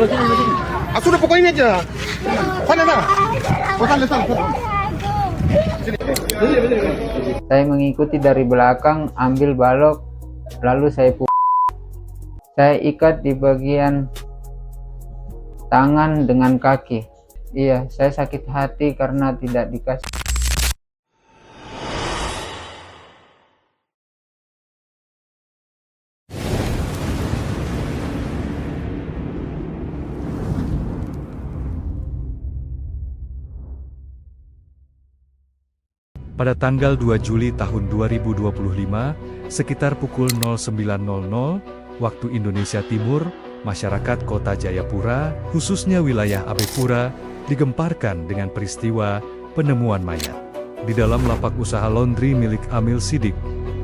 Ah, sudah pokoknya ini aja. Sana sana. Oh, sana sana. Saya mengikuti dari belakang, ambil balok, lalu saya ikat di bagian tangan dengan kaki. Iya, saya sakit hati karena tidak dikasih. Pada tanggal 2 Juli tahun 2025, sekitar pukul 09.00 waktu Indonesia Timur, masyarakat Kota Jayapura, khususnya wilayah Abepura, digemparkan dengan peristiwa penemuan mayat di dalam lapak usaha laundry milik Amil Sidik,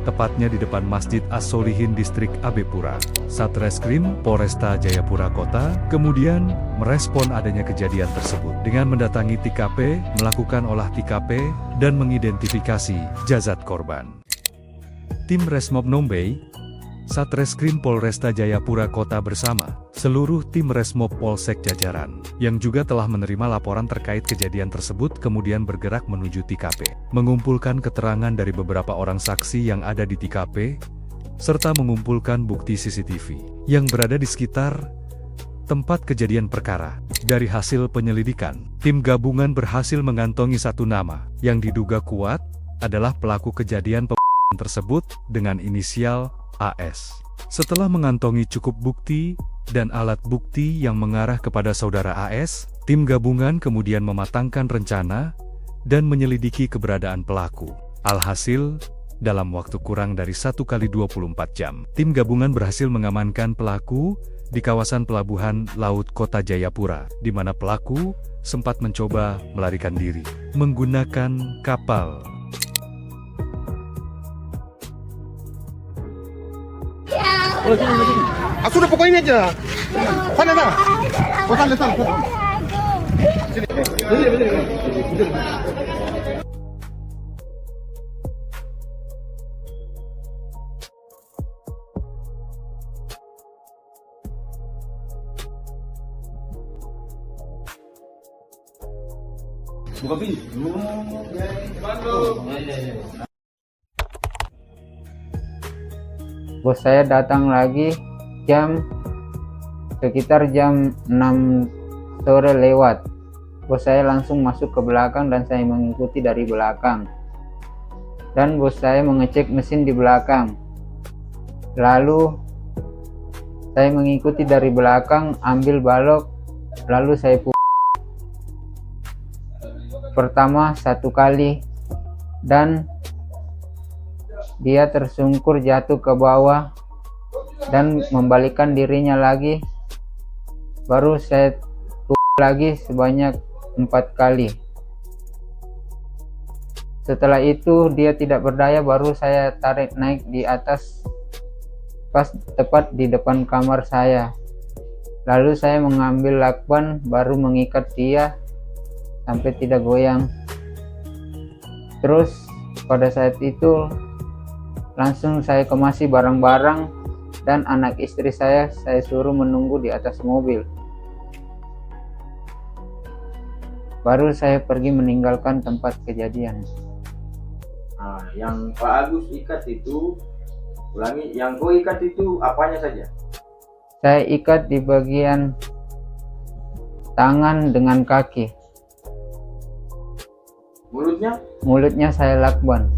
tepatnya di depan Masjid As-Solihin Distrik Abepura. Satreskrim Polresta Jayapura Kota kemudian merespon adanya kejadian tersebut dengan mendatangi TKP, melakukan olah TKP, dan mengidentifikasi jasad korban. Tim Resmob Nombei, Satreskrim Polresta Jayapura Kota bersama seluruh tim Resmob Polsek jajaran yang juga telah menerima laporan terkait kejadian tersebut kemudian bergerak menuju TKP, mengumpulkan keterangan dari beberapa orang saksi yang ada di TKP, serta mengumpulkan bukti CCTV yang berada di sekitar tempat kejadian perkara. Dari hasil penyelidikan, tim gabungan berhasil mengantongi satu nama yang diduga kuat adalah pelaku kejadian pembunuhan tersebut dengan inisial AS. Setelah mengantongi cukup bukti dan alat bukti yang mengarah kepada saudara AS, tim gabungan kemudian mematangkan rencana dan menyelidiki keberadaan pelaku. Alhasil, dalam waktu kurang dari 1x24 jam, tim gabungan berhasil mengamankan pelaku di kawasan Pelabuhan Laut Kota Jayapura, di mana pelaku sempat mencoba melarikan diri menggunakan kapal. Ah, sudah pokoknya ini aja. Sana sana. Oh, sana sana. Sini. Buka pintu. Bos saya datang lagi sekitar jam 6 sore lewat. Bos saya langsung masuk ke belakang dan saya mengikuti dari belakang. Dan bos saya mengecek mesin di belakang. Lalu saya mengikuti dari belakang, ambil balok, lalu saya pertama satu kali dan dia tersungkur jatuh ke bawah dan membalikkan dirinya lagi. Baru saya lagi sebanyak 4 kali. Setelah itu dia tidak berdaya, baru saya tarik naik di atas pas tepat di depan kamar saya. Lalu saya mengambil lakban baru mengikat dia sampai tidak goyang. Terus pada saat itu langsung saya kemasi barang-barang dan anak istri saya suruh menunggu di atas mobil. Baru saya pergi meninggalkan tempat kejadian. Nah, yang Pak Agus ikat itu, ulangi, yang kau ikat itu apanya saja? Saya ikat di bagian tangan dengan kaki. Mulutnya? Mulutnya saya lakban.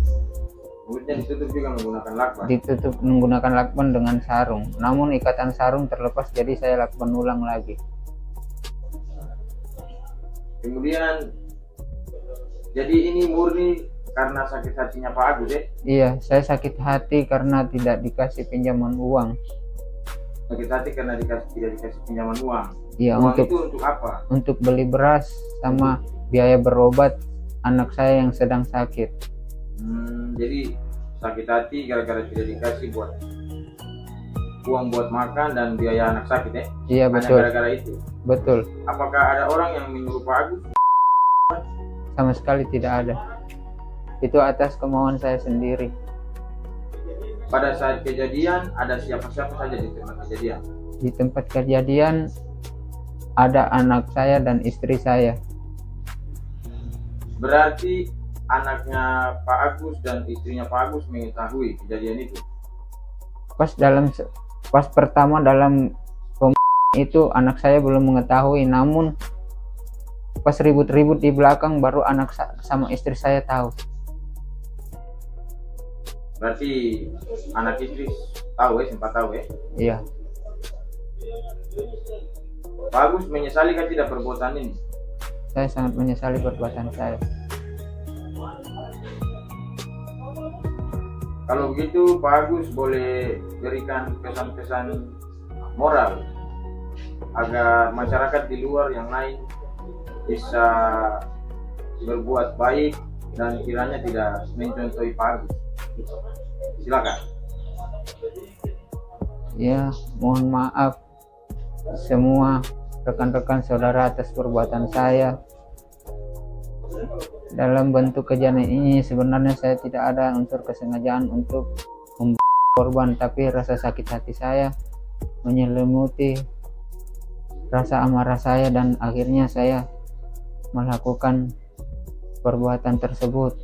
Mulutnya ditutup juga menggunakan lakban? Ditutup menggunakan lakban dengan sarung. Namun ikatan sarung terlepas, jadi saya lakban ulang lagi. Kemudian, jadi ini murni karena sakit hatinya Pak Agus ya? Iya, saya sakit hati karena tidak dikasih pinjaman uang. Sakit hati karena tidak dikasih pinjaman uang? Iya, uang itu untuk apa? Untuk beli beras sama biaya berobat anak saya yang sedang sakit. Jadi sakit hati gara-gara tidak dikasih buat uang buat makan dan biaya anak sakit ya? Iya, hanya betul. Gara-gara itu? Betul. Apakah ada orang yang menyuruh Pak Agus? Sama sekali tidak ada. Itu atas kemauan saya sendiri. Pada saat kejadian ada siapa-siapa saja di tempat kejadian? Di tempat kejadian ada anak saya dan istri saya. Berarti anaknya Pak Agus dan istrinya Pak Agus mengetahui kejadian itu. Pas pertama dalam itu anak saya belum mengetahui, namun pas ribut-ribut di belakang baru anak sama istri saya tahu. Berarti anak istri tahu sempat tahu ya? Iya. Pak Agus menyesali kan tidak perbuatan ini? Saya sangat menyesali perbuatan saya. Kalau begitu Pak Agus boleh berikan pesan-pesan moral agar masyarakat di luar yang lain bisa berbuat baik dan kiranya tidak mencontohi Pak Agus. Silakan. Ya, mohon maaf semua rekan-rekan saudara atas perbuatan saya. Dalam bentuk kejadian ini sebenarnya saya tidak ada unsur kesengajaan untuk membunuh korban, tapi rasa sakit hati saya menyelimuti rasa amarah saya dan akhirnya saya melakukan perbuatan tersebut.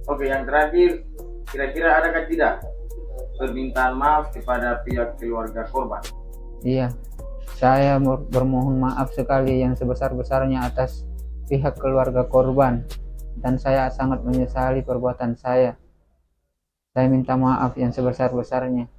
Oke, yang terakhir, kira-kira adakah tidak permintaan maaf kepada pihak keluarga korban? Iya, saya bermohon maaf sekali yang sebesar-besarnya atas pihak keluarga korban, dan saya sangat menyesali perbuatan saya. Saya minta maaf yang sebesar-besarnya.